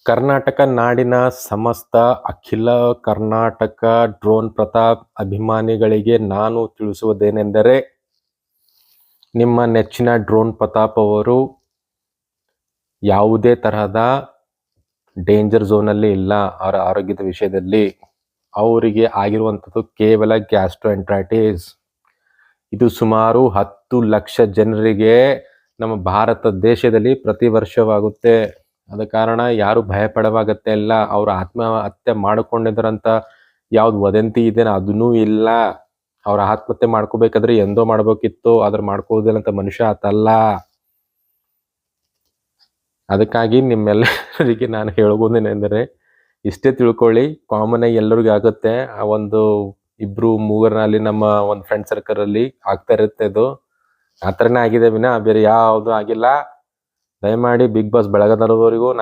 ಕರ್ನಾಟಕ ನಾಡಿನ ಸಮಸ್ತ ಅಖಿಲ ಕರ್ನಾಟಕ ಡ್ರೋನ್ ಪ್ರತಾಪ್ ಅಭಿಮಾನಿಗಳಿಗೆ ನಾನು ತಿಳಿಸುವುದೇನೆಂದರೆ, ನಿಮ್ಮ ನೆಚ್ಚಿನ ಡ್ರೋನ್ ಪ್ರತಾಪ್ ಅವರು ಯಾವುದೇ ತರಹದ ಡೇಂಜರ್ ಝೋನಲ್ಲಿ ಇಲ್ಲ. ಅವರ ಆರೋಗ್ಯದ ವಿಷಯದಲ್ಲಿ ಅವರಿಗೆ ಆಗಿರುವಂಥದ್ದು ಕೇವಲ ಗ್ಯಾಸ್ಟ್ರೋಎಂಟ್ರೈಟಿಸ್. ಇದು ಸುಮಾರು 10 ಲಕ್ಷ ಜನರಿಗೆ ನಮ್ಮ ಭಾರತ ದೇಶದಲ್ಲಿ ಪ್ರತಿ ವರ್ಷವಾಗುತ್ತೆ. ಆದ ಕಾರಣ ಯಾರು ಭಯಪಡವಾಗತ್ತೆ ಇಲ್ಲ. ಅವರು ಆತ್ಮಹತ್ಯೆ ಮಾಡಿಕೊಂಡಿದ್ರಂತ ಯಾವ್ದು ವದಂತಿ ಇದೆ ಅದನ್ನೂ ಇಲ್ಲ. ಅವ್ರ ಆತ್ಮಹತ್ಯೆ ಮಾಡ್ಕೋಬೇಕಾದ್ರೆ ಎಂದೋ ಮಾಡ್ಬೇಕಿತ್ತು, ಆದ್ರೆ ಮಾಡ್ಕೋದಿಲ್ಲ ಅಂತ ಮನುಷ್ಯ ಆತಲ್ಲ. ಅದಕ್ಕಾಗಿ ನಿಮ್ಮೆಲ್ಲರಿಗೆ ನಾನು ಹೇಳೋದೇನೆಂದರೆ ಇಷ್ಟೇ ತಿಳ್ಕೊಳ್ಳಿ, ಕಾಮನ್ ಆಗಿ ಎಲ್ಲರಿಗೂ ಆಗುತ್ತೆ. ಆ ಒಂದು 2-3 ನಮ್ಮ ಒಂದು ಫ್ರೆಂಡ್ ಸರ್ಕಲ್ ಅಲ್ಲಿ ಆಗ್ತಾ ಇರುತ್ತೆ. ಅದು ಆ ಥರನೇ ಆಗಿದೆ ವಿನ ಬೇರೆ ಯಾವುದು ಆಗಿಲ್ಲ. ದಯಮಾಡಿ ಬಿಗ್ ಬಾಸ್ ಬೆಳಗಾದವರಿಗೂ ನಾನು